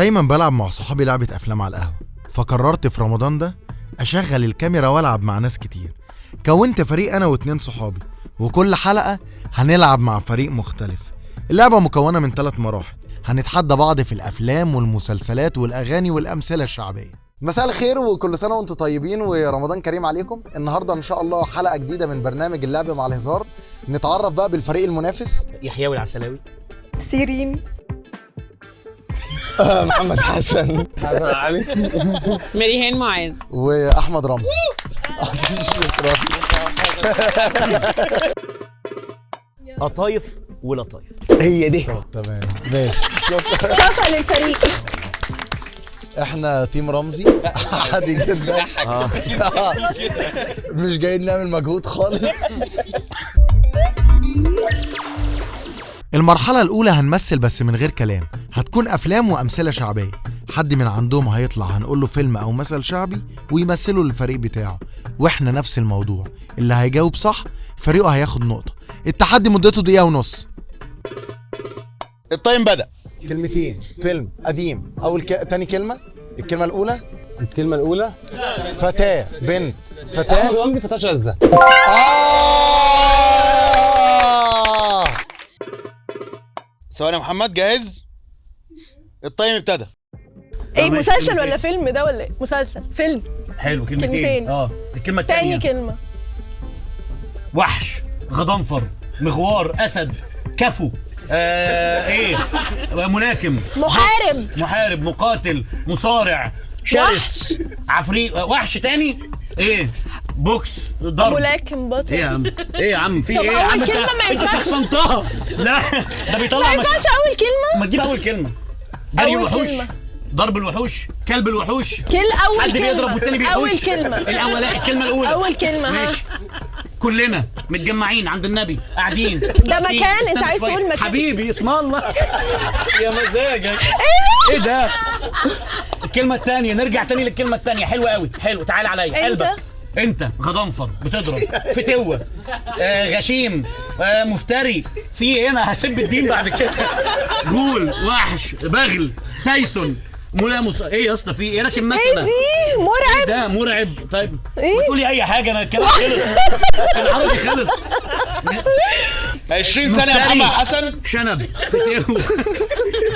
دايما بلعب مع صحابي لعبة أفلام على القهوة، فقررت في رمضان ده أشغل الكاميرا وألعب مع ناس كتير. كونت فريق أنا و2 صحابي، وكل حلقة هنلعب مع فريق مختلف. اللعبة مكونة من 3 مراحل، هنتحدى بعض في الأفلام والمسلسلات والأغاني والأمثلة الشعبية. مساء الخير وكل سنة وانتم طيبين ورمضان كريم عليكم. النهاردة إن شاء الله حلقة جديدة من برنامج اللعب مع الهزار. نتعرف بقى بالفريق المنافس. يحيوي العسلاوي، سيرين، محمد حسن علي، مريهان معاذ، وأحمد رمزي. شكرا. قطايف ولطايف. هي دي. تمام ماشي. شكرا للفريق. احنا تيم رمزي. عادي جدا. مش جايين نعمل مجهود خالص. المرحلة الأولى هنمثل بس من غير كلام، هتكون أفلام وأمثلة شعبية. حد من عندهم هيطلع هنقول له فيلم أو مثل شعبي ويمثله للفريق بتاعه، وإحنا نفس الموضوع. اللي هيجاوب صح فريقه هياخد نقطة. التحدي مدته 1.5 دقيقة. التايم بدأ. كلمتين فيلم قديم. تاني كلمة. الكلمة الأولى. الكلمة الأولى فتاة، بنت، فتاة. أحمد رمزي، فتاة شاذة. ثواني يا محمد، جاهز؟ التايم ابتدى. ايه مسلسل ولا فيلم ده ولا ايه؟ مسلسل، فيلم. حلو، كلمتين. كلمتين. الكلمة التانية. تاني كلمة. وحش، غضنفر، مغوار، أسد، كفو، ايه، ملاكم، محارب، مقاتل، مصارع، شرس، عفريت، وحش تاني، ايه، بوكس، ضرب، ملاكم، بطل. ايه يا عم، ايه يا عم، في طب ايه يا عم؟ أول كلمة ما انت ينفعش. شخصنتها. لا ده بيطلع. ما ينفعش أول كلمة. ما تجيب أول كلمة. جري أول الوحوش، كلمة. ضرب الوحوش، كلب الوحوش. أول حد كلمة. بيضرب والتاني بيحوش. أول كلمة. الكلمة الأولى. أول كلمة. ها. ماشي. كلنا متجمعين عند النبي قاعدين. ده مكان، انت عايز تقول مكان. حبيبي اسم الله. يا مزاجك. ايه ده؟ الكلمة الثانية، نرجع تاني للكلمة الثانية. حلوة قوي، حلو. تعال عليا. قلبك. انت غضنفر، بتضرب، فتوة، غشيم، مفتري. في هنا هسب الدين بعد كده. غول، وحش، بغل، تايسون، ملامس. ايه يا اسطى، في ايه؟ راكب مكنه. ايه دي؟ مرعب. ده مرعب. طيب إيه؟ ما تقولي اي حاجه، انا الكلام خلص. العربي خلص. 20 ثانية يا محمد حسن. شنب.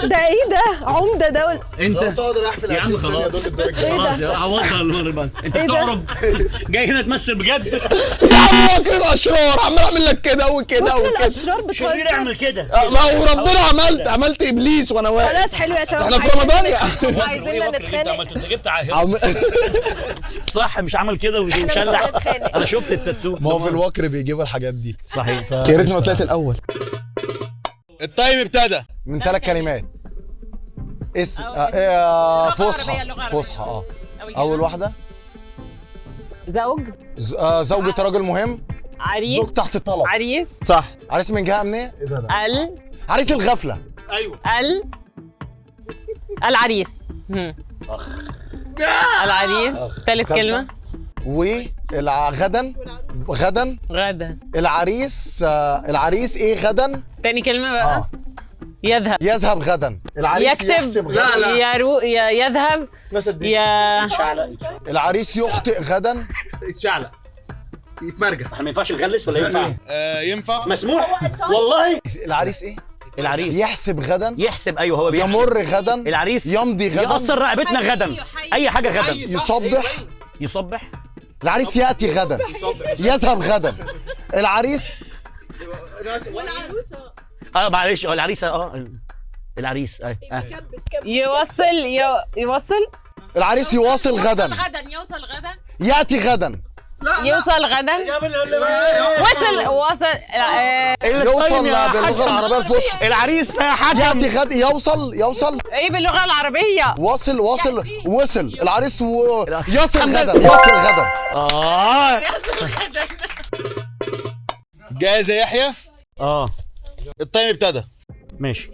ده ايه ده؟ عمدة ده ولا انت راح في يا عم خلاص. خلاص يا عوضها المره اللي بعد. انت بتعرج جاي هنا تمثل بجد. يا عم وكيل أشرار، عمال أعمل لك كده وكده وكل وكده. الأشرار شرير بتهزر؟ اعمل كده. ما هو ربنا عملت إبليس وأنا واقف. خلاص حلو يا شباب. احنا في رمضان يا عايزيننا نتخانق. انت جبت صح، مش عامل كده ومشلح. انا شفت التاتو. ما هو في الوكر بيجيبوا الحاجات دي. صحيح. يا ريتني ما طلعت الأول. التايم ابتدى. من 3 كلمات. اسم فصحى. أول واحدة. زوج. زوجة رجل مهم. عريس. زوج تحت الطلب. عريس. صح. عريس من جهة أمنية. عريس الغفلة. العريس. العريس. ثالث كلمة. غدا. غدا. العريس ايه غدا؟ تاني كلمة بقى. يذهب غدا. العريس يكتب. يحسب غدا. يذهب. العريس يخطئ غدا. يتشعلق، يتمرجح. ما ينفعش نغلس ولا ينفع؟ ينفع. مسموح والله. العريس ايه؟ العريس يحسب غدا. يحسب. ايوه هو بيحسب. يمر غدا. العريس يمضي غدا. يقصر رقبتنا غدا. اي حاجه غدا. يصبح. العريس ياتي غدا. يذهب غدا. العريس معلش. العريسه. العريس يوصل. العريس يواصل غدا. يوصل غدا. ياتي غدا. يوصل غدا. وصل يوصل باللغة العربية الفصحى. العريس حكم. ياتي غدا. يوصل ايه باللغة العربية؟ وصل. العريس يصل غدا. جاهز يا يحيى؟ التايم ابتدى. ماشي.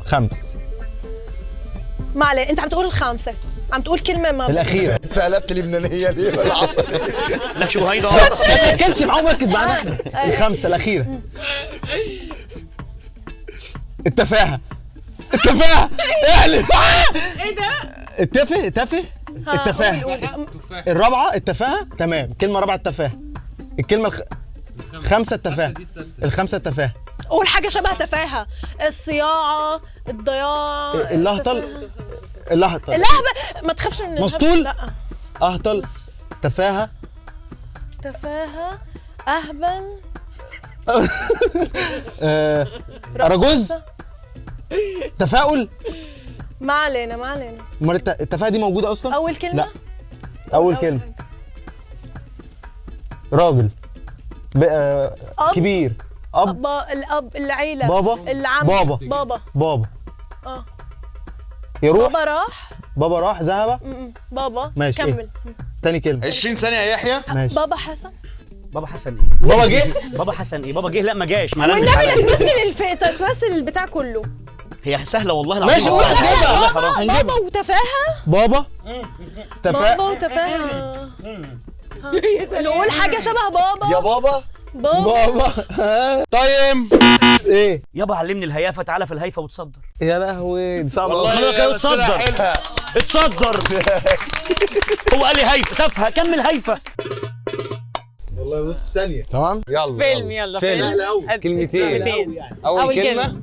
5. ما عليه، انت عم تقول الخامسة، عم تقول كلمة ما الأخيرة. انت قلبت لبنانية ليه؟ لا شو هيدا. ما تركزش معاهم، ركز معانا. 5 الأخيرة. التفاهة. التفاهه احلف. ايه ده؟ التافه التفاهه. الرابعه التفاهه، تمام. الكلمه الرابعه التفاهه. الكلمه الخامسه التفاهه. الخامسه التفاهه. قول حاجه شبه تفاهه. الصياعه، الضياع، اللهطل. اللهبه. ما تخافش من مسطول. لا. اهطل. تفاهه. تفاهه. اهبل. اراجوز. تفاؤل. ما علينا ما علينا. امال التفاهه دي موجوده اصلا؟ اول كلمه. لا. اول كلمه. راجل. كبير. اب. الاب، العيله، بابا. العم. بابا. اه يروح. بابا راح ذهب. بابا. ماشي. كمل. تاني كلمه. 20 ثانيه يا يحيى. ماشي. بابا حسن. بابا حسن ايه؟ بابا جه. بابا حسن ايه؟ بابا جه لا ما جاش. ما والنبي تمثل البتاع كله. هي سهله والله العظيم. ماشي قول هنجيبها. بابا هنجيبها. وتفاهه. بابا. بابا وتفاهه. نقول حاجه شبه بابا. يا بابا. بابا. طيب ايه يابا علمني الهيافه، تعالى في الهيفه وتصدر. يا لهوي دي صعبه والله والله. أنا كده يا أسئلة اتصدر. حلوة. اتصدر. هو قال لي هيفه تافهه، كمل هيفه. والله بص ثانيه. تمام. يلا فيلم يلا فيلم. كلمتين. اول كلمه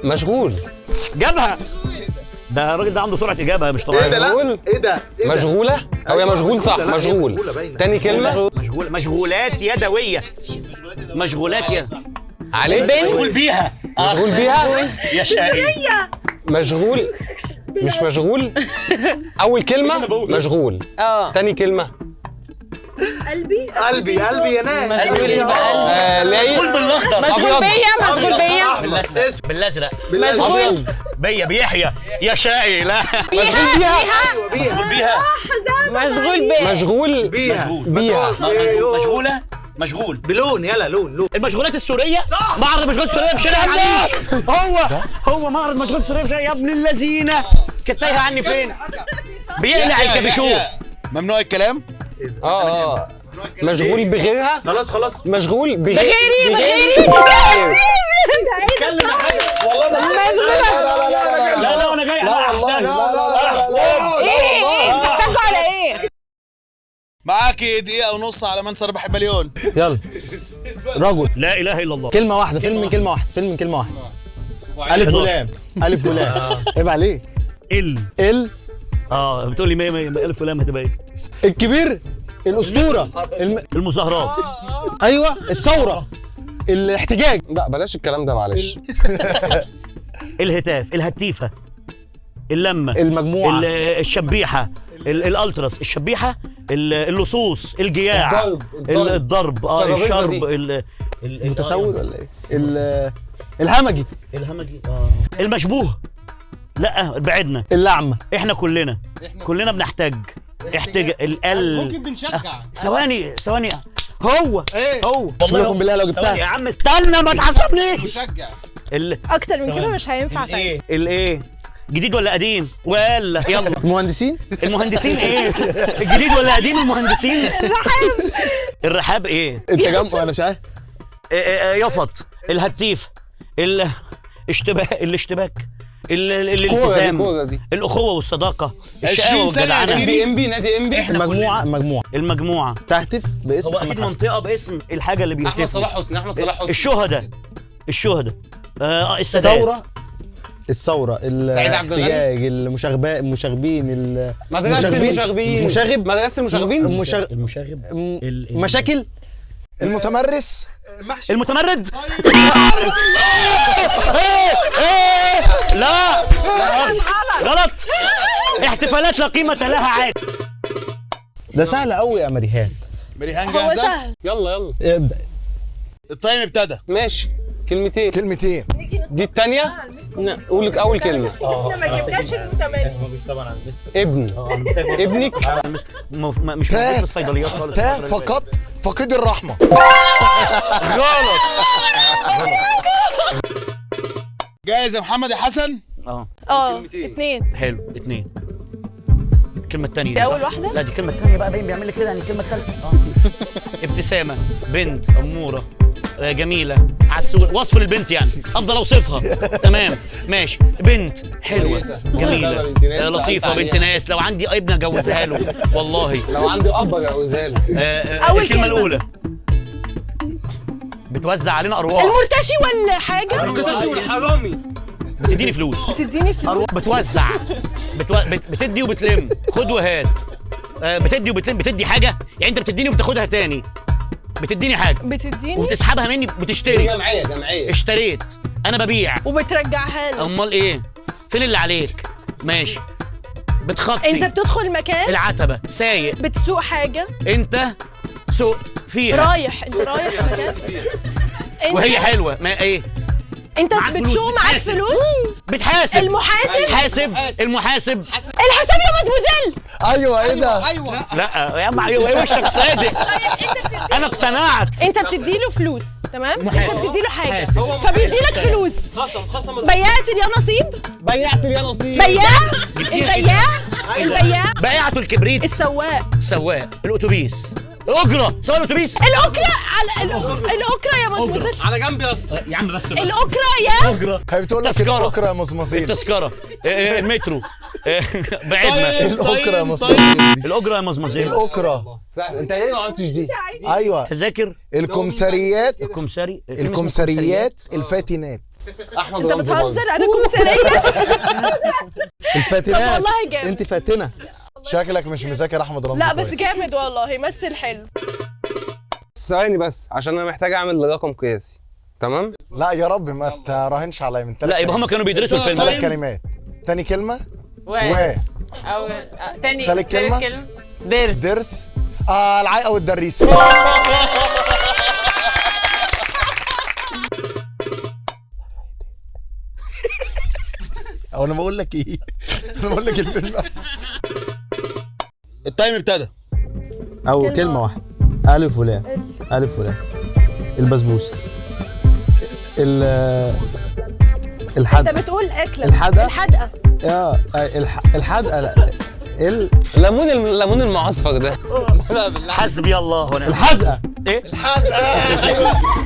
مشغول. جابها. ده الراجل ده عنده سرعه اجابه مش طبيعيه. مشغول. ايه ده؟ مشغوله او يا مشغول صح. مشغول. تاني كلمه مشغولات يدويه. مشغولات عليه. مشغول بيها. مشغول بيها. يا شقي. مشغول. مش مشغول. اول كلمه مشغول. تاني كلمه قلبي يا ناس. مشغول بقلبي. لايق. مشغول بالاخضر. مشغول بيا. مشغول بيا. بالازرق. مشغول بيا بيحيى. يا شقي لا. مشغول بيها. مشغول بيها. مشغول بيها. مشغول بيها. مشغوله. مشغول بلون. يلا لون. المشغولات السوريه. معرض المشغولات السوريه في شارع العريش. هو معرض المشغولات السوريه في شارع يا ابن اللذينه. كانت تايهه عني فين؟ بيقلع الكابيشون. ممنوع الكلام. مشغول بغيرها. خلاص. مشغول بغيري. اتكلم يا حاجه والله. لا انا جاي. ايه انت بتحكوا على ايه؟ معاك دقيقة ونص على من سيربح المليون. يلا. رجل. لا اله الا الله. كلمه واحده. فيلم من كلمه واحده. الف ولام. عيب عليك. بتقول لي الف ولام هتبقى ايه؟ الكبير. الاسطوره. المظاهرات. ايوه الثوره. الاحتجاج. لا بلاش الكلام ده معلش. الهتاف. الهتيفه. اللمه. المجموعه. الشبيحه. الالتراس. الشبيحه. اللصوص. الجياع. الضرب. الشرب. المتسول ولا ايه؟ الهمجي. المشبوه. لا بعدنا. اللعمه. احنا كلنا بنحتاج. ممكن بنشجع. ثواني هو شكرا بالله لو ثواني يا جبتها. عم استنى ما تعصبنيش. بنشجع. اكتر من كده مش هينفع ساعتها. الايه جديد ولا قديم ولا يلا المهندسين ايه الجديد ولا قديم المهندسين. الرحاب ايه التجمع. انا مش عارف. يفط. الهتيف. الاشتباك. الالتزام. الاخوه والصداقه. 20 ثانية يا سيدي. نادي انبي. المجموعه تهتف باسم هو اكيد منطقه باسم الحاجه اللي بيهتفوا. احمد صلاح حسني. الشهداء. السادات. الثوره. سعيد عبد الغني. المشاغبين. مدرسة المشاغبين. مدرسة المشاغبين. مشاكل. المتمرس. المتمرد. لا غلط. احتفالات لا قيمة لها عاد. ده سهل قوي يا مريهان. مريهان هو جاهزة؟ سهل. يلا ابدا. التايم ابتدى. ماشي. كلمتين. دي الثانية. قول لك أول كلمة. احنا ما جبناش المتمرد. ابنك. مش موجود في الصيدليات خالص. فقط فقيد الرحمة. غلط. جاهز يا محمد يا حسن؟ 2. حلو 2. الكلمة الثانية دي أول واحدة؟ لا دي الكلمة الثانية بقى باين بيعمل لي كده يعني الكلمة الثالثة. ابتسامة. بنت أمورة. جميله، عسول، وصف للبنت يعني، افضل اوصفها. تمام ماشي. بنت حلوه جميله لطيفه بنت ناس، لو عندي ابن اجوزها له والله. لو عندي اب اجوزها له. الكلمه الاولى بتوزع علينا ارواح. المرتشي ولا حاجه؟ المرتشي والحرامي. بتديني فلوس. تديني فلوس. بتوزع بتدي وبتلم، خد وهات. بتدي وبتلم، بتدي حاجه يعني، انت بتديني وبتاخدها تاني. بتديني حاجه بتديني وبتسحبها مني، بتشتري. جمعيه. اشتريت، انا ببيع وبترجعها لي. امال ايه؟ فين اللي عليك؟ ماشي. بتخطي. انت بتدخل مكان. العتبه. سايق. بتسوق حاجه. انت سوقت فيها. رايح، انت رايح مكان. وهي حلوه. ما ايه؟ انت بتسوق معاك فلوس. بتحاسب. المحاسب. حاسب. المحاسب. الحساب يا مدموزيل. ايوه ايه ده؟ لا يا عم، ايوه ايه وشك صادق. انا اقتنعت. انت بتديله فلوس تمام؟ محاسب. انت بتديله حاجه حاسب. فبيديلك فلوس. خصم بيعت اليا نصيب. بيعت اليا نصيب. البياع. بائعة الكبريت. السواق. الاتوبيس. الاجره. سواق الاتوبيس. الاكره على الاكره يا مدموزيل. على جنب يا اسطى. يا عم بس الاكره يا اجره. هي بتقول لك تذكرة. الاكره يا مصمصين. التذكره. المترو. بعدنا. الاكره يا مصمصين. الاجره يا مزمزين. الاكره. سهل. انت ليه ما عملتش دي؟ ايوه. تذاكر. الكمثريات. الكمثريات. الفاتنات. احمد انت رمزي برضه. بتهزر؟ انا كمثريه. الفاتنات. طب والله جامد. انت فاتنه. شكلك مش مذاكر احمد رمزي. لا بس كويس. جامد والله، مثل حلو. ثواني بس عشان انا محتاج اعمل رقم قياسي. تمام؟ لا يا رب ما تراهنش عليا من لا يبقى هم كانوا بيدرسوا الفيلم. 3 كلمات. تاني كلمه و او تاني تالت كلمة؟ درس. درس. العاي او الدريس. او انا بقول لك ايه؟ انا بقول لك الفيلم. التايم ابتدى. او كلمه واحده. الف ولام. الف ولام. البسبوسه. انت الحدقه. بتقول اكله. الحدقة. الحدقه. الحدقه. لا الليمون المعصفر ده. حسبي الله ونعم. الحزقه. ايه؟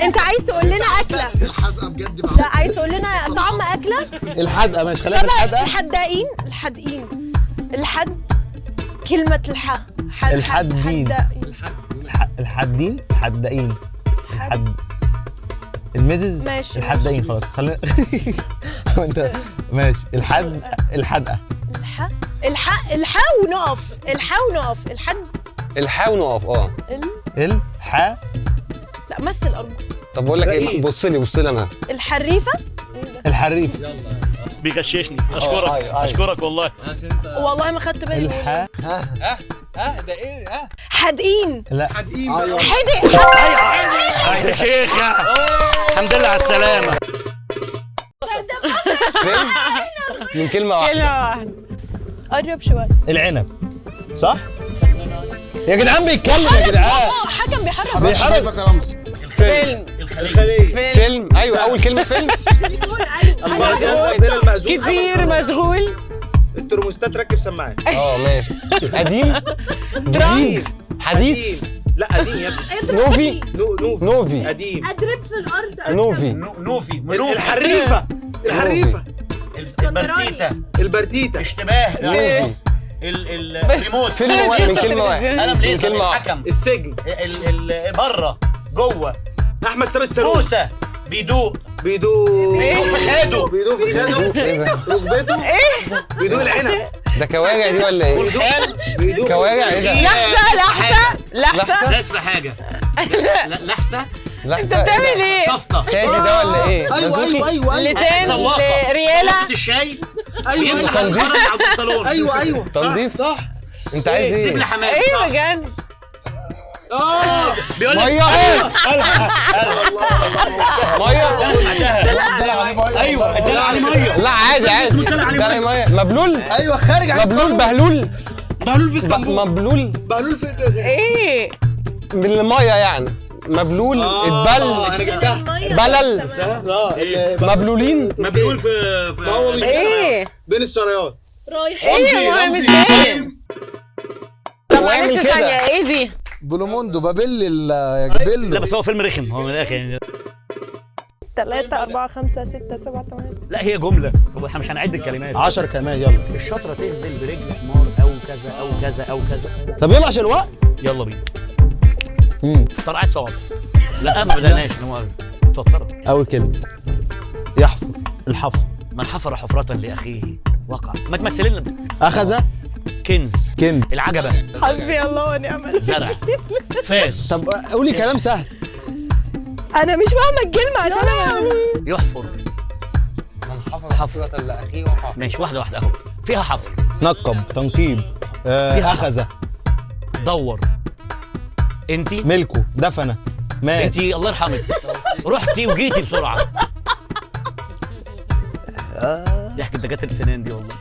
انت عايز تقول لنا اكله. الحزقه بجد بقى. لا عايز تقول لنا طعم اكله. الحدقه ماشي، خلينا في شبه الحدقه. الحدقين. كلمه الحدين. الحدين. الحدقين. المزز. ماشي. الحدقين خلاص خلينا. انت ماشي. الحدقه. ونقف. الحا ونقف. لا مثل ارجوك. طب بقول لك ايه، بص لي انا. الحريفه. الحريف. بيغششني. اشكرك والله. والله ما خدت بالي. ده ايه؟ حادقين. لا حدق. يا شيخة الحمد لله على السلامة. من كلمة واحدة. قرب شوية. العنب. صح؟ يا جدعان بيتكلم يا جدعان. حكم بيحرك. شايفك يا رمزي. فيلم. فيلم. ايوه اول كلمة فيلم. كتير مشغول. الترموستات ركب سماعات. ماشي. قديم. جديد. حديث. لا قديم يا ابني. نوفي. نوفي. قديم. اضرب في الارض. نوفي. الحريفة. البرتيتة. اشتباه. نوفي. الريموت. فيلم واحد من كلمة واحدة. قلم ليزر. كلمة واحدة. الحكم. السجن. بره جوه. احمد سامي السروج. موسى. بيدوق في خاده. ركبته. بيدوق العنب. ده كوارع دي ولا ايه؟ كوارع ايه ده؟ لحظة. حاجة. لحسة. انت بتعمل ايه؟ شفطة. سادي ده ولا ايه؟ ايوه لسان. ريالة. الشاي. ايوه ايوه تنظيف. صح. انت عايز ايه؟ سيبنا حمام. ايه بجد؟ بيقول لك ميه. ايوه ادينا عليه ميه. لا عادي. ادينا عليه ميه. مبلول. ايوه خارج عن مبلول. بهلول في اسطنبول. مبلول في ايه؟ من الميه يعني. مبلول. اتبل. انا جبتها. بلل. مبلولين. مبلول في ايه؟ بين السرايات. رايح. ايه؟ مش فاهم. طب معلش ثانية، ايه دي؟ بلوموندو بابيل يا جبيلو. لا بس هو فيلم رخم هو من الاخر يعني. 3 4 5 6 7 8. لا هي جمله احنا مش هنعد الكلمات. 10 كمان يلا. الشطره تغزل برجل حمار او كذا او كذا او كذا. طب يلا عشان الوقت. يلا بينا. طلعت صعب. لا ما بدأناش لا مؤاخذة متوترة. أول كلمة يحفر الحفر. من حفر حفرة لأخيه وقع. ما تمثل لنا. أخذ كنز. العجبة. حسبي الله ونعم الوكيل. زرع. فاس. طب قولي كلام سهل. أنا مش فاهمة الكلمة عشان يحفر. من حفر حفرة لأخيه وقع. ماشي واحدة واحدة أهو. فيها حفر. نقب تنقيب. فيها أخذ. دور. انتي ملكه دفنه مات. انتي الله يرحمك رحتي وجيتي بسرعه. ضحكة دكاتره السنان دي والله.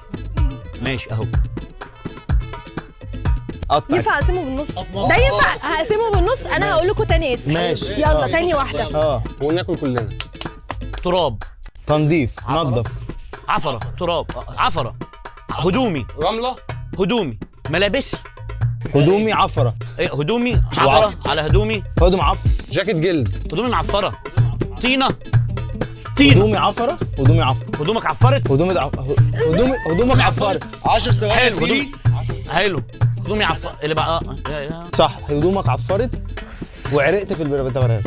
ماشي اهو. قطع. ينفع اقسمه بالنص؟ ده ينفع هقسمه بالنص. انا هقول لكم تاني اسم. ماشي. يلا تاني واحده. وناكل كلنا. تراب. تنظيف نظف. عفره. تراب. عفره. هدومي. رمله. هدومي. ملابسي. هدومي عفره. ايه هدومي عفره على هدومي. هدوم عفر. جاكيت جلد. هدومي معفره. طينه. هدومي عفره. هدومي عفر. هدومك عفرت. هدومك عفرت. 10 ثواني يا سيدي. حلو. هدومي عفر اللي بقى صح. هدومك عفرت وعرقت في البربرات.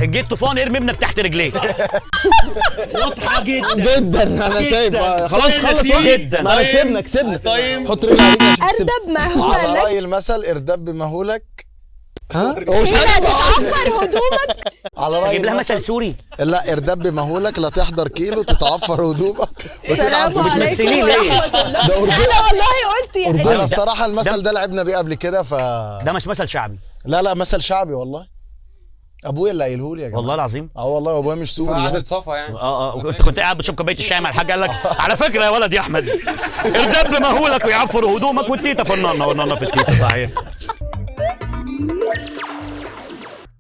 جيت طوفان ارمي ابنك تحت رجليك. واضحه جدا جدا. انا شايف خلاص جدا. ما كسبنا. طيب حط رجلي عليك. اردب ما هو على لك. رأي المثل اردب بمهولك. ها هو مش تتعفر هدومك. على رأي اجيب لها المثل مثل سوري. لا اردب بمهولك لا تحضر كيلو تتعفر هدومك وتلعب السلام في بتمثليه عليكم ليه؟ ورحمة الله. انا والله قلت يا انا حبيبي. الصراحة المثل ده لعبنا بيه قبل كده ده مش مثل شعبي. لا مثل شعبي والله. ابويا اللي قايله لي يا جماعه. والله العظيم. والله وابويا مش سوري قعدة يعني. صفا يعني. كنت قاعد بتشرب كوبايه الشاي مع الحاج قال لك على فكره يا ولد يا احمد اردب مهولك ويعفر هدومك والتيتا فنانه ونانا في التيتا صحيح.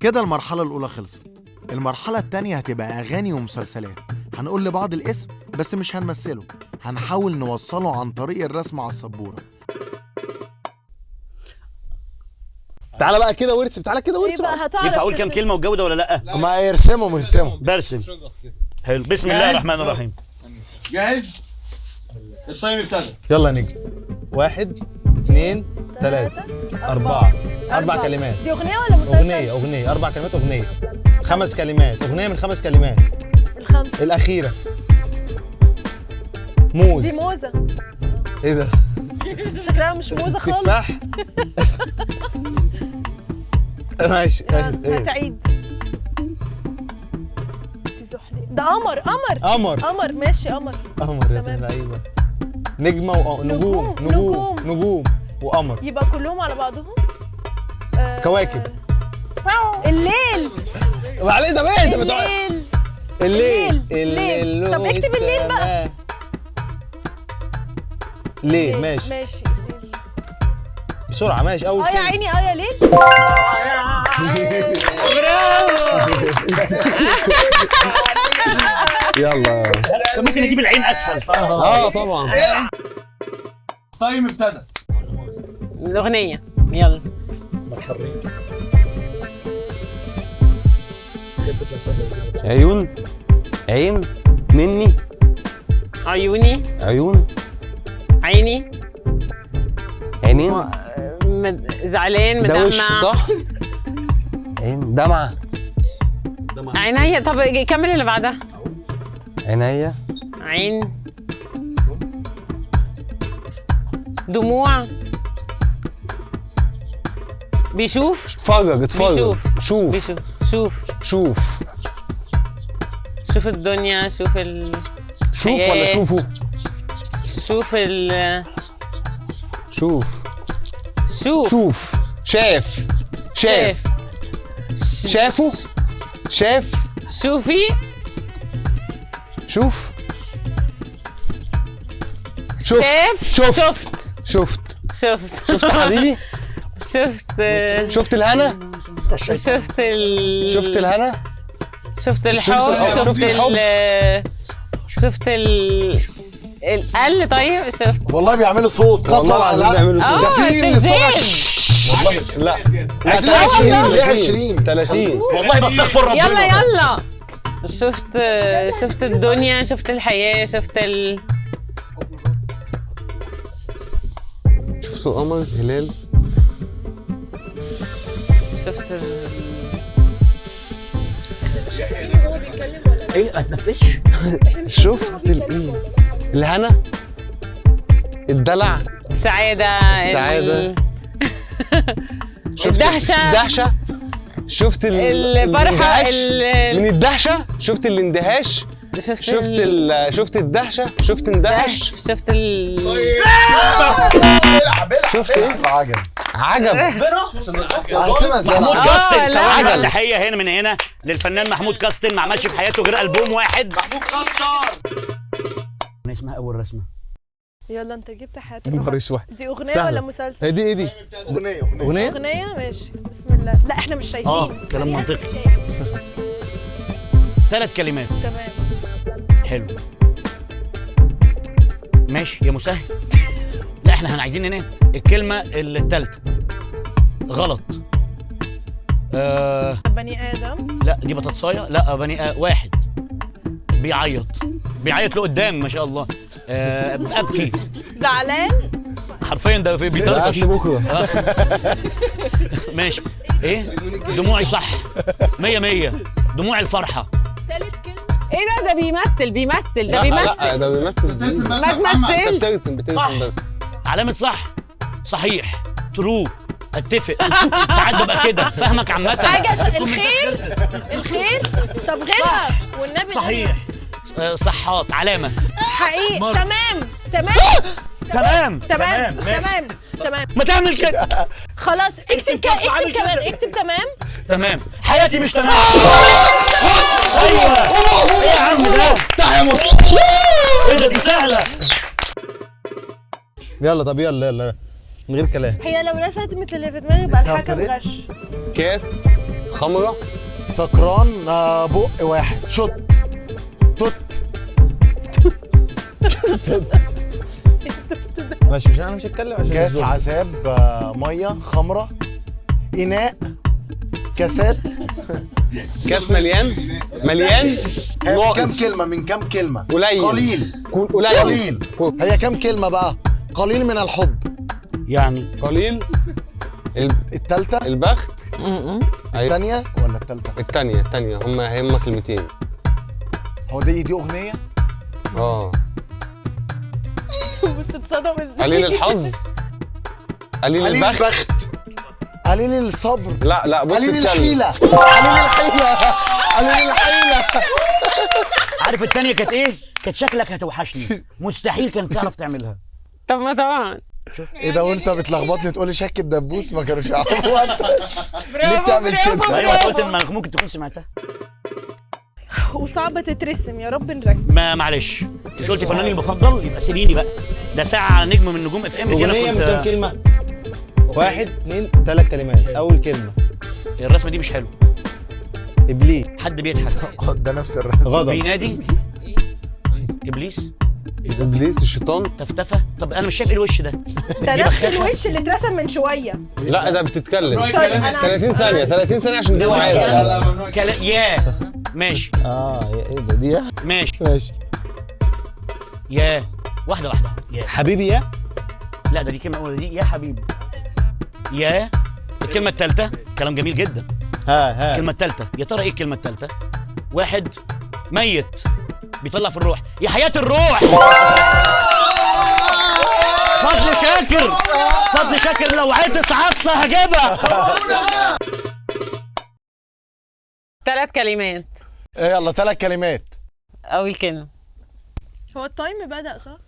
كده المرحلة الأولى خلصت. المرحلة التانية هتبقى أغاني ومسلسلات. هنقول لبعض الاسم بس مش هنمثله، هنحاول نوصله عن طريق الرسم على السبورة. تعالى بقى كده وارسم. تعالى كده وارسم. ينفع اقول كام كلمه والجو ده ولا لا؟ ما يرسموا برسم. حلو. بسم الله الرحمن الرحيم. جاهز؟ التايم ابتدى. يلا نجي. 1 2 3 4 4 كلمات. دي اغنيه ولا مسلسل؟ أغنية 4 كلمات. أغنية 5 كلمات. أغنية من 5 كلمات. الخمسه الأخيرة. موز. دي موزه. إيه ده؟ شكلها مش موزه خالص. تفاح. ماشي. هتعيد. دي زحلي. ده قمر. قمر ماشي قمر. قمر يا تمام. لعيبة. نجمة نجوم وقمر. يبقى كلهم على بعضهم. كواكب. الليل. معلش ده بقى انت بتقعد. الليل. طب اكتب الليل بقى. ليه ماشي بسرعة. ماشي أول يا عيني يا ليل. يلا. كان ممكن اجيب العين اسهل صح؟ طبعا. التايم ابتدى. الأغنية يلا. عيون. عين. مني. عيوني. عيون. عيني. عينين. زعلان ده وش مدمع. صح؟ عين. دمعة. عينيا. طب كمل اللي بعدها. عينيا. عين. دموع. بيشوف. اتفرج. بيشوف. شوف. شوف الدنيا. شوف ولا شوفوا؟ شوف شوف. شاف. شافوا. شاف. شوفي. شوف. شفت حبيبي. شفت الهنا. شفت الهنا. شفت الحب. شفت القل. طيب شفت. والله بيعملوا صوت قسم على بيعملوا صوت. ده في من الصبح. لا 20 ليه 20 30 والله بستغفر ربنا. يلا يلا. شفت الدنيا، شفت الحياة، شفت شفت القمر هلال. شفت ايه ما تنفسش. شفت الايه؟ الهنا، الدلع، السعادة. شفت الدهشة. شفت الفرحة. الاندهاش. من الدهشة شفت الاندهاش. شفت الدهشة. شفت اندهش. شفت شفت ايه؟ عجب. محمود كاستن، لا. سواء تحيه هنا من هنا للفنان محمود كاستن، ما عملش في حياته غير البوم واحد. محمود كاستن. اسمها اول رسمه. يلا انت جبت حياتي. نهار اسود. دي اغنيه سهلة. ولا مسلسل؟ هي دي ايه دي؟ اغنيه؟ اغنيه ماشي. بسم الله. لا احنا مش شايفين. كلام منطقي. 3 كلمات. تمام. حلو ماشي يا مسهل. لا احنا عايزين ننام. الكلمه الثالثه غلط. بني ادم. لا دي بطاطسايه. لا واحد بيعيط لقدام ما شاء الله. ابكي. زعلان. حرفيا ده في بيطرطش بكره. ماشي. ايه دموعي صح 100 دموع الفرحه. ايه ده بيمثل ده لا بيمثل. ده بيمثل. ما تمثلش. بترسم بس. علامه صح صحيح ترو اتفق. ساعات ببقى كده فاهمك عامه. حاجه الخير. طب غيرها والنبي. صحيح صحات علامه حقيقي. تمام. ما تعمل كده. خلاص اكتب كمان. اكتب تمام. حياتي مش تمام. ايوه ايه يا عم ده؟ ايه ده؟ دي سهله. يلا طب يلا من غير كلام. هي لو رسمت مثل اللي في دماغي يبقى الحكم غش. كاس خمرة. سكران. بق واحد. شط توت. ماشي انا مش هتكلم عشان كاس الزوم. عذاب. ميه خمره. اناء. كاسات. كاس مليان. كم ناقص. كلمه من كم كلمه؟ قليل. قليل. هي كم كلمه بقى؟ قليل من الحب. يعني قليل. التالتة. البخت. الثانيه ولا التالتة؟ الثانية هما كلمتين. هو دي اغنيه؟ بس اتصدم ازاي. قليل الحظ. قليل البخت. قليل الصبر. لا بص قليل الكلمة. الحيله. عارف التانية كانت ايه؟ كانت شكلك هتوحشني. مستحيل كانت تعرف تعملها. طب ما طبعا. ايه ده وانت بتلخبطني تقولي شك الدبوس ما كانوش يعرفوا انت ليه بتعمل كده؟ ايوه قلت ان ممكن تكون سمعتها. وصعبه تترسم. يا رب نركز. معلش مش قلتي فناني المفضل؟ يبقى سيبيني بقى. ده ساعة على نجم من نجوم FM. دي اغنيه انا من كنت كام كلمه؟ 1 2 3 كلمات. اول كلمه الرسمة دي مش حلوة. ابليس. حد بيضحك. ده نفس الرسم. غضب. بينادي. ابليس. الشيطان. تفتفة. طب انا مش شايف ايه الوش ده. ده نفس الوش اللي اترسم من شويه. لا ده بتتكلم. أنا 30 ثانية عشان دي عارف. يا ماشي. ايه ده دي ماشي. يا واحدة يا حبيبي يا. لا ده دي كلمة أولى. دي يا حبيبي. يا الكلمة الثالثة. كلام جميل جدا. الكلمة الثالثة يا ترى ايه الكلمة الثالثة؟ واحد ميت بيطلع في الروح. يا حياة الروح. فضل شاكر لو عطس عطسة هجيبها. 3 كلمات. يلا 3 كلمات. اول كلمة. هو التايم بدأ صح؟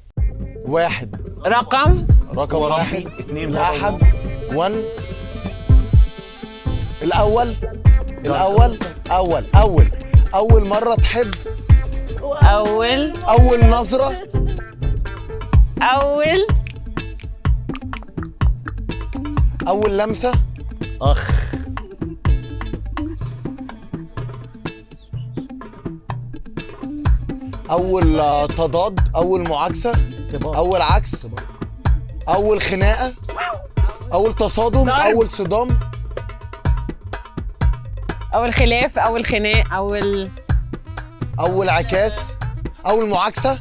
1. رقم 1. 2. الأحد. 1. أول مرة تحب. أول نظرة. أول لمسة. أخ. أول تضاد. أول معاكسة. أول عكس. أول خناقة. اول تصادم، ضرب. اول صدام، اول خلاف، اول خناق، اول عكاس، اول معاكسه،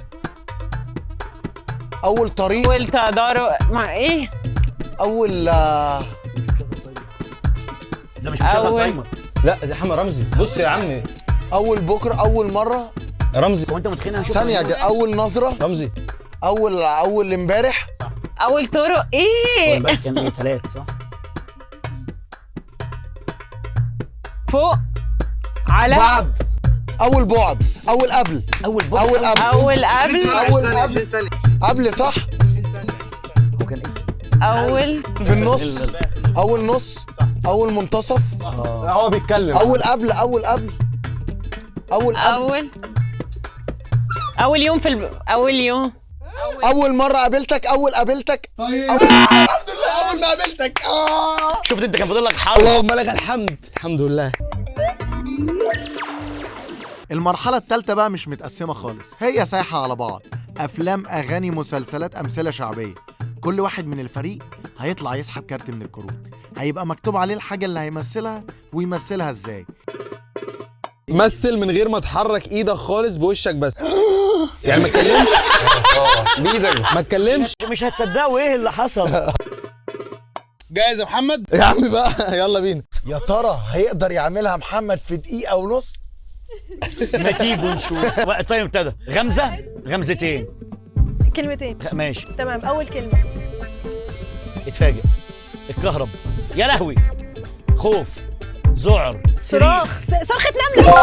اول طريق، اول تضارب مع ايه؟ اول ده مش مشغل أول. تايمر. لا دي حمد رمزي. بص يا عم اول بكره، اول مره، رمزي. هو انت متخيل ثانيه، اول نظره، رمزي. اول امبارح، اول طرق ايه؟ امبارح كان ايه 3 صح؟ فوق على بعد، اول بعد، اول قبل، اول بكره اول قبل، اول قبل اول قبل، قبل صح، هو كان ايه؟ اول في النص، اول نص، اول منتصف، هو بيتكلم. اول قبل، اول قبل، اول قبل، اول يوم اول يوم اول مره قابلتك، اول قابلتك. طيب الحمد لله اول ما قابلتك. شفت انت كان فاضل لك حرف. اللهم لك الحمد. الحمد لله. المرحله الثالثه بقى مش متقسمه خالص، هي سايحه على بعض، افلام، اغاني، مسلسلات، امثله شعبيه. كل واحد من الفريق هيطلع يسحب كارت من الكروت، هيبقى مكتوب عليه الحاجه اللي هيمثلها ويمثلها ازاي. مثل من غير ما تحرك ايدك خالص، بوشك بس. يعني ما تكلمش. بايدك. ما تكلمش. مش هتصدقوا ايه اللي حصل. جاهز يا محمد؟ يا عم بقى يلا بينا. يا ترى هيقدر يعملها محمد في دقيقه ونص؟ ما تيجوا نشوف. التايم ابتدى. غمزه، غمزتين، كلمتين. ماشي. تمام. اول كلمه. اتفاجئ، الكهرب، يا لهوي، خوف، ذعر، صراخ، صرخه نمله.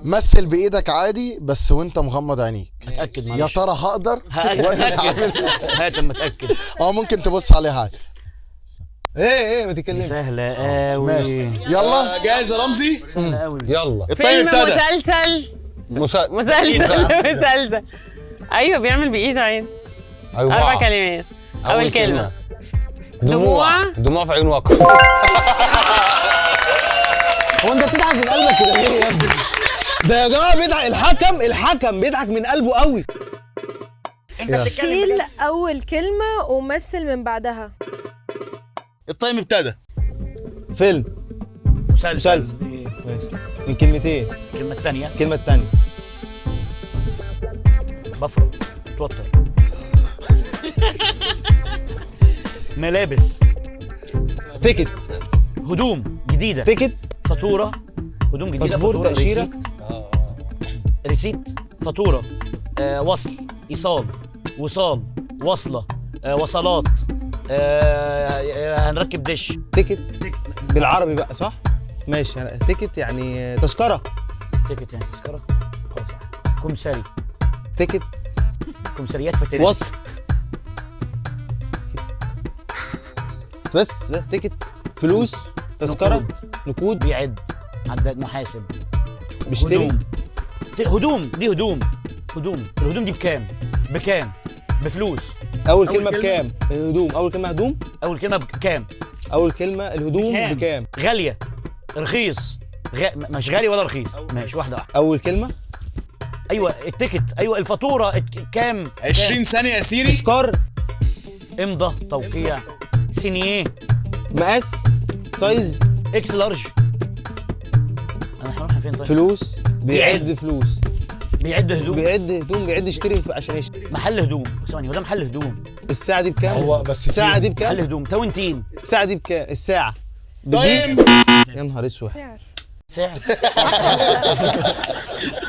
مثل بايدك عادي بس وانت مغمض عينيك. اتاكد يا معلش. ترى هقدر؟ هتاكد. هات اما اتاكد. ممكن تبص عليها عادي. ايه ما دي تتكلمش. سهله قوي. ماشي يلا. جاهز يا رمزي؟ سهله قوي. يلا. فيلم، مسلسل. ايوه بيعمل بايده عادي. 4 كلمات. اول كلمه دموع في عيون واقع. هو انت بتضحك من قلبك كده ليه يا ابني؟ ده يا جماعه بيضحك. الحكم بيضحك من قلبه قوي. شيل اول كلمه ومثل من بعدها. التايم ابتدى. فيلم. مسلسل. من كلمتين. الكلمه الثانيه. الكلمه الثانيه. بفرق، اتوتر. ملابس. تيكت. هدوم جديده. تيكت. فاتوره. هدوم جديده. باسبور، فاتوره. تأشيرة. ريسيت. فاتوره. وصل، ايصال، وصال، وصله، وصلات. هنركب دش. تيكت بالعربي بقى صح؟ ماشي. تيكت يعني تذكره. تيكت يعني تذكره. صح. كمساري. تيكت. كمساريات فترات. وصل. بس تيكت. فلوس. تذكره. نقود. بيعد. عداد، محاسب. بيشتري. هدوم. دي هدوم. الهدوم دي بكام؟ بفلوس. اول كلمه بكام؟ الهدوم. اول كلمه هدوم. اول كلمه بكام؟ اول كلمه الهدوم بكام؟ غاليه، رخيص، مش غالي ولا رخيص. ماشي، واحده. اول كلمه. ايوه التيكت، ايوه الفاتوره. كام؟ 20 ثانيه يا سيري. تذكار. امضى، توقيع، سينيه، مقاس. سايز. اكس لارج. انا هروح فين طيب؟ فلوس. بيعد فلوس. بيعد هدوم. بيعد يشتري عشان يشتري. محل هدوم. ثواني، هو ده محل هدوم؟ الساعه دي بكام؟ هو بس الساعه دي بكام؟ محل هدوم. تاونتين. الساعه دي بكام؟ الساعه تايم. يا نهار اسود. سعر.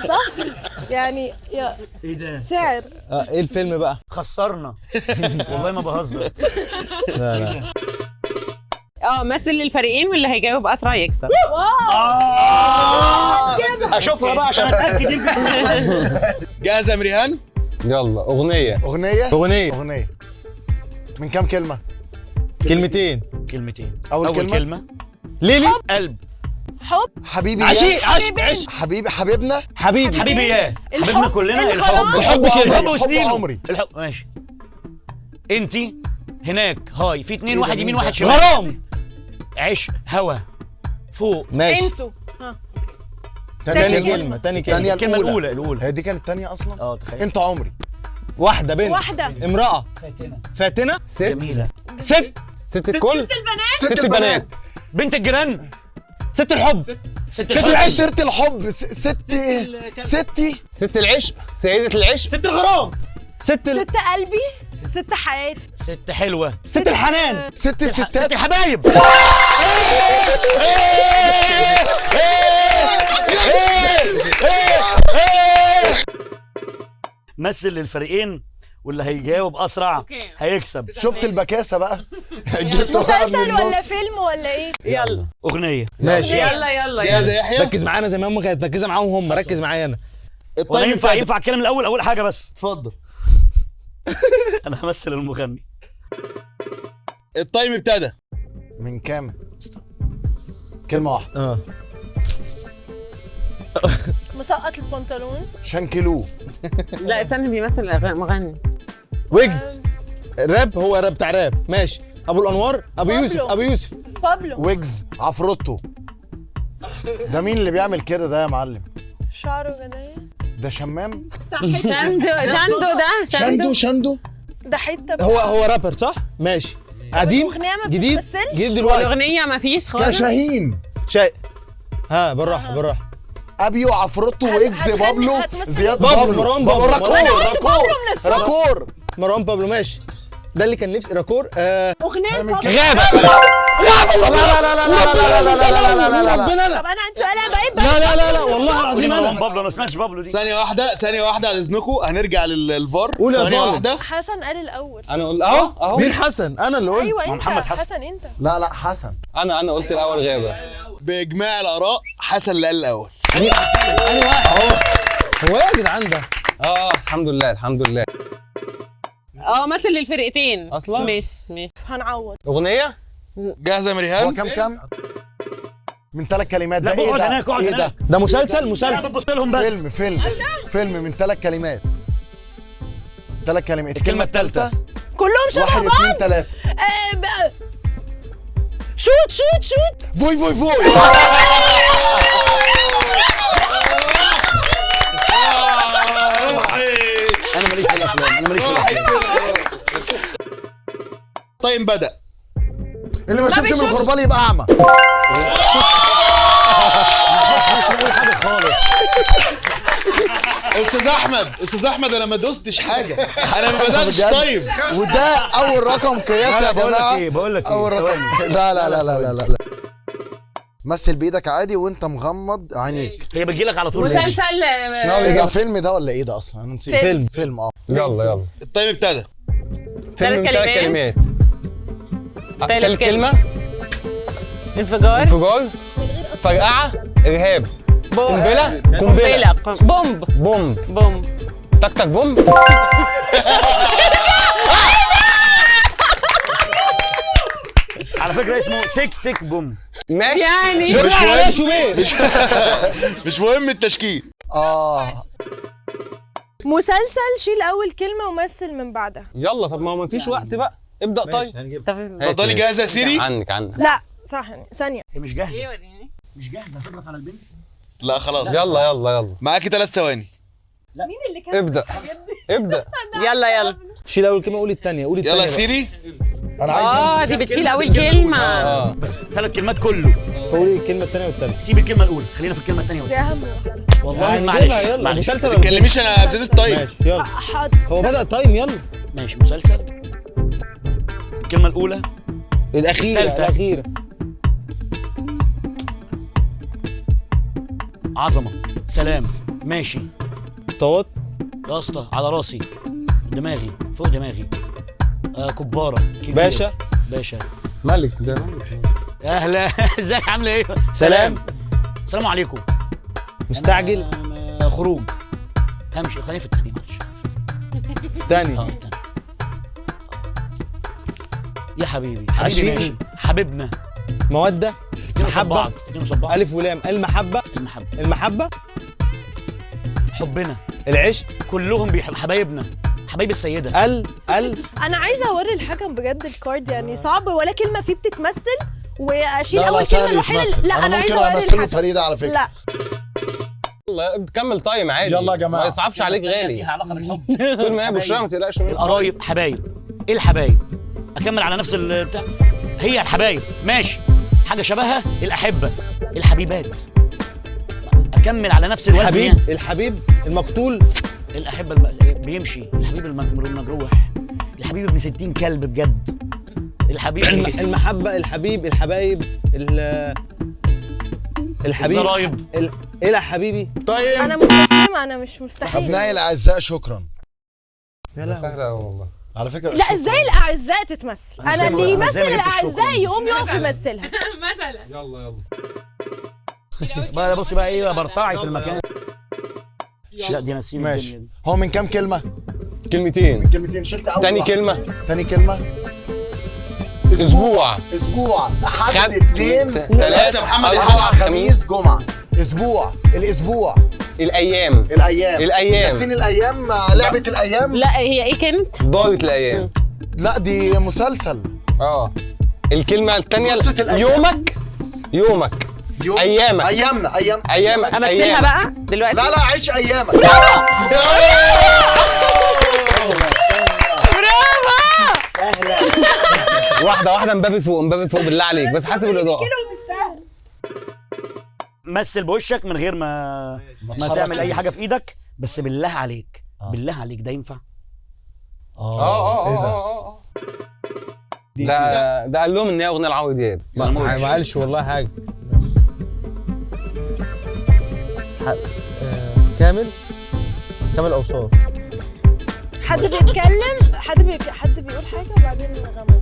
صح يعني. يا ايه ده؟ سعر. ايه الفيلم بقى؟ خسرنا. والله ما بهزر. لا. مثل للفريقين واللي هيجاوب اسرع يكسب. اشوفها بقى عشان اتاكد. جاهزه يا مريهان؟ يلا. اغنيه. من كام كلمه؟ كلمتين. اول كلمه ليلي. قلب. حب. حبيبي. عشق. حبيبنا. حبيبي ياه. حبيبنا كلنا. الحب عمري. الحب. ماشي. انتي هناك. هاي في 2 واحد يمين واحد شمال. غرام. عشق. هوا. فوق. ماشي. انسوا. تاني كلمه. الكلمة الأولى. هي دي كانت الثانيه اصلا. تخيل. انت عمري. واحده بنت واحدة. امراه فاتنه جميله. ست الكل. ست البنات. بنت الجيران. ست الحب. ست العشق. سيرة الحب. ستي. ست العشق. سيدة العشق. ست الغرام. ست ست قلبي. ست حياتي. ست حلوه. ست الحنان. ست الستات. ست الحبايب. مثل للفريقين واللي هيجاوب اسرع هيكسب. شفت البكاسة بقى؟ جبته بقى من مسلسل ولا النص. فيلم ولا ايه؟ يلا اغنيه. ماشي. يلا زي يحيى. ركز معانا زي ما هم كانت مركزه معاهم هم، ركز معايا انا. ولا التايم ابتدى. ينفع الكلام الاول اول حاجه بس. اتفضل. انا همثل المغني. التايم ابتدى. من كام؟ كلمة واحدة. مسقط البنطلون. شنكلوه. لا استنى بيمثل مغني. ويجز. راب، هو راب بتاع راب. ماشي. ابو الانوار. ابو يوسف. بابلو. ابو يوسف. بابلو. ويجز. عفروتو. ده مين اللي بيعمل كده ده يا معلم؟ شعره جناية. ده شمام؟ شندو. ده حتة. هو رابر صح؟ ماشي. قديم الأغنية ما جديد بتتمثلش؟ جديد دلوقتي. الاغنيه ما فيش خالص. شاهين. ها بالراحه. ابيو. عفروتو. ويجز. بابلو. هتمثل زياد. بابلو. مروان بابلو. راكور. مروان بابلو. ماشي. ده اللي كان نفسي. راكور. أغنية بابلو. غابه. لا ربنا انا. طب أنا عندي سؤال. أنا بقيت لا والله العظيم مروان انا. بابلو. انا ما سمعتش بابلو دي. ثانية واحدة على إذنكم، هنرجع للفار. قول يا ثانية ظالم. واحدة. حسن قال الأول. انا قلت اهو. مين حسن؟ انا اللي قلت. أيوة أنت. محمد حسن. حسن أنت. لا حسن. انا قلت الاول غابه. بإجماع الآراء حسن اللي قال الأول. هو ايه يا جدعان ده؟ الحمد لله. مثل للفرقتين أصلاً؟ ماشي. هنعوض. اغنيه. جاهزة يا مريهان؟ كام؟ من 3 كلمات. لا ده إيه اقعد ده؟ هناك اقعد إيه ده؟ هناك. ده مسلسل. بتبص لهم بس. فيلم من 3 كلمات. 3 كلمات. الكلمة التالتة. كلهم شبه 1 بعض. 2 3. شوت. فوي. انا ماليش في الافلام. طيب بدأ. اللي ما شافش من الغربال يبقى أعمى. مش بقول حاجه خالص. استاذ احمد انا ما دوستش حاجه. انا ما بداتش. طيب وده اول رقم قياسي يا جماعه. بقول لك ايه اول رقم. لا. مثل بايدك عادي وانت مغمض عينيك. هي بتجي لك على طول. مسلسل. ايه ده؟ فيلم ده ولا ايه ده اصلا؟ انا نسيت. فيلم. يلا. التايم ابتدى. فيلم من 3 كلمات. تالت كلمة. انفجار. فرقعه. ارهاب. قنبله. بومب. تك بومب. على فكره اسمه تك بوم. ماشي. يعني مش مهم التشكيل. مسلسل. شيل أول كلمة ومثل من بعدها. يلا. طب ما فيش وقت بقى. ابدا. طيب اتفضلي. جاهزه يا سيري؟ عنك. لا صح يعني ثانية. هي مش جاهزه. هتضغط على البنت. لا خلاص. يلا. معاكي 3 ثواني. مين اللي كان ابدا. يلا. شيل اول كلمه. قول الثانيه. يلا يا سيري. انا عايز دي بتشيل اول كلمة. بس 3 كلمات كله. قولي الكلمه الثانيه والثالثه. سيب الكلمه الاولى، خلينا في الكلمه الثانيه دي أهم واحدة. والله يلا معلش. مسلسل. ما تتكلميش انا ابتديت. طيب ماشي يلا. حاضر. هو بدأ التايم. يلا. ماشي. مسلسل. الكلمه الاولى. الأخيرة. عظمه. سلام. ماشي. طوات. يا اسطى على راسي. دماغي فوق دماغي. كباره. كبيرة. باشا. ملك ده. اهلا. ازيك عامله ايه؟ سلام. السلام عليكم. مستعجل. خروج. همشي. خلينا في الثانيه معلش. تاني. الثانيه. يا حبيبي عشرين. ماشي. حبيبنا. مودة. محبة. اتنين قصاد بعض. ألف ولام. المحبة. حبنا. العشق. كلهم حبايبنا. حبايب السيدة. أنا عايزة أوري الحكم بجد الكارد يعني صعب ولا كلمة فيه بتتمثل وأشيل لا أول كلمة سهل الوحيدة. يتمثل. لا انا أنا عايزة ممكن أوري امثله الحكم. فريدة على فكرة. لا يلا كمل تايم عادي. يلا يا جماعة. ما يصعبش عليك فيها غالي. علاقه بالحب. طول ما هي بشرى ما تقلقش منها. القرايب حبايب. ايه الحبايب؟ اكمل على نفس البتاع. هي الحبايب ماشي. حاجه شبهها الأحبة، الحبيبات. أكمل على نفس الوزن الحبيب يعني. الحبيب المقتول. الأحبة بيمشي. الحبيب المجروح. الحبيب ابن 60 كلب بجد. الحبيب المحبة، الحبيب، الحبايب، الحبيب، الزرايب. ايه يا حبيبي؟ طيب انا مستسلمه، انا مش مستحيل. ابنائي الاعزاء شكرا. سهله قوي والله. على فكره لا ازاي الاعزاء تتمثل؟ انا اللي إزاي يمثل ما جبتش الاعزاء الشكر؟ يقوم يقف يمثلها. مثلا يلا بقى بص بقى ايه برطعي في المكان. لا دي نسيم ماشي. الدنيا دي. هو من كام كلمه؟ كلمتين. كلمتين. شلت اول تاني واحدة. كلمه تاني كلمه اسبوع. اسبوع. احد خد اثنين تلاتة بس يا محمد أربعة الحسن. خميس خميس جمعه. اسبوع. الاسبوع. الايام. الايام. الايام. ناسين الايام. لعبه الايام. لا هي ايه كانت؟ ضاعت الايام. لا دي مسلسل. الكلمه الثانيه قصة الأيام. يومك ايامك. ايامنا. ايام امثلها بقى دلوقتي. لا عيش ايامك. واحده واحده. مبابي فوق بالله عليك، بس حاسب الاضاءه. مثل بوشك من غير ما تعمل اي حاجه في ايدك، بس بالله عليك بالله عليك ده ينفع؟ ده قال لهم ان هي اغنيه لعمرو دياب. ما قالش والله حاجه. كامل اوصاف. حد بيتكلم، حد بيقول حاجه وبعدين غمز.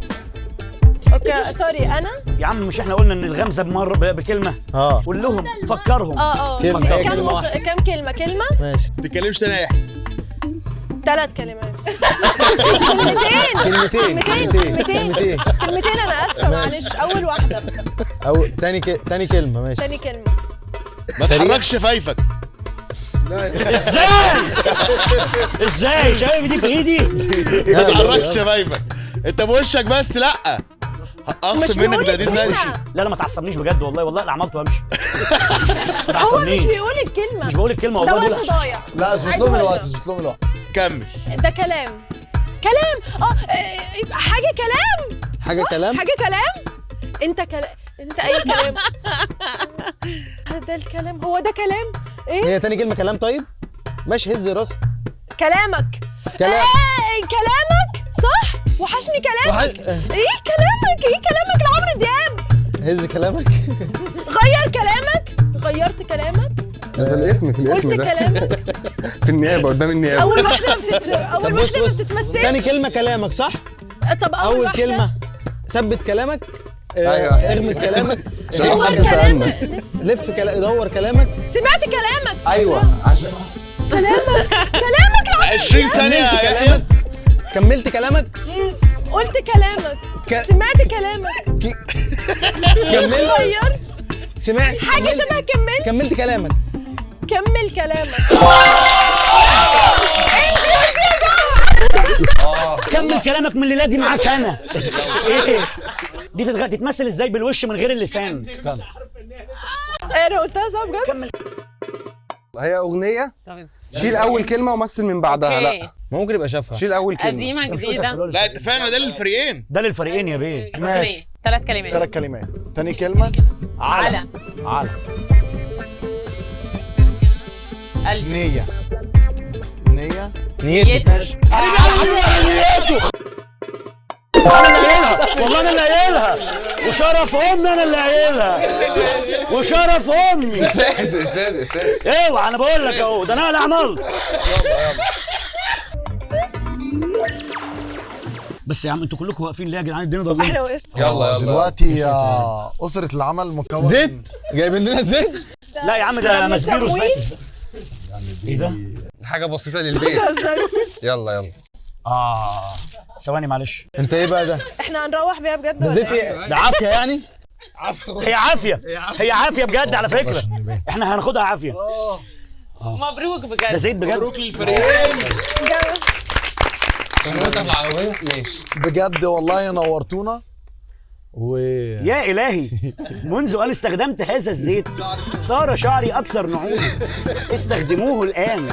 اوكي سوري انا. يا عم مش احنا قلنا ان الغمزه بمره بكلمه؟ قول لهم فكرهم. كم كلمه؟ ماشي. ما تتكلمش تاني يا يحيى. 3 كلمات. كلمتين. كلمتين انا اسفه معلش. اول واحده. تاني كلمه. ماشي. تاني كلمه. ما تحركش شفايفك. ازاي شايف دي في ايدي؟ ما تحركش شفايفك. انت بوشك بس. لا اخصم منك 30 ثانيه. لا ما تعصبنيش بجد والله اللي عملته وامشي. ما هو مش تعصبنيش. بيقول الكلمه. مش بقول الكلمه والله ده بقول وقت ضايع. لا اثبت لهم الوقت. كمل. ده كلام. حاجه كلام. انت اي كلام. ده الكلام. هو ده كلام. ايه هي تاني كلمه كلام. طيب ماشي. هز راسك. كلامك. كلام. كلامك صح. وحشني كلامك. ايه كلامك لعمرو دياب. هز كلامك. غير كلامك. غيرت كلامك. في الاسم قلت ده كلامك. في النيابه قدام النيابه. اول واحده ما بتتمثلش. تاني كلمه كلامك صح. طب اول واحدة. كلمه ثبت كلامك. ايوه. اغمس كلامك. دور كلامك. لف دور كلامك. سمعت كلامك. ايوه عشان كلامك 20 ثانيه يا يحيى. كملت كلامك. قلت كلامك. سمعت كلامك. كملت. غيرت. سمعت حاجه شبه كملت كلامك. كمل كلامك. كمل كلامك من الليله دي معاك انا. ايه دي تتمثل ازاي بالوش من غير اللسان؟ استنى. انا قلتها صح بجد. كمل. هي اغنيه. شيل اول كلمه ومثل من بعدها. لا ممكن يبقى شافها. شيل اول كلمه. قديمه جديده. لا اتفقنا ده للفريقين. ده للفريقين يا بيه. ماشي. 3 كلمات. 3 كلمات. تاني كلمه على. قلب. نية. نيته. انا اللي قايلها والله. انا اللي قايلها وشرف امي. انا اللي قايلها وشرف امي. اوعى انا بقول لك اهو. ده انا اللي عملت. بس يا عم انتوا كلكم واقفين ليه يا جدعان؟ الدنيا ضلمت. احنا وقفنا. يلا دلوقتي يا أسرة العمل مكون. زيت جايبين لنا زيت. لا يا عم ده مسبير وسبايتس ده. ايه ده؟ حاجه بسيطه للبيت. يلا ثواني معلش. انت ايه بقى ده؟ احنا هنروح بيها بجد. ده زيت ايه؟ ده عافيه يعني؟ هي عافيه بجد على فكره. احنا هناخدها عافيه. مبروك ده بجد. زيت بجد. مبروك للفريقين. ماشي. بجد والله نورتونا. يا إلهي، منذ أن استخدمت هذا الزيت صار شعري أكثر نعومة. استخدموه الآن.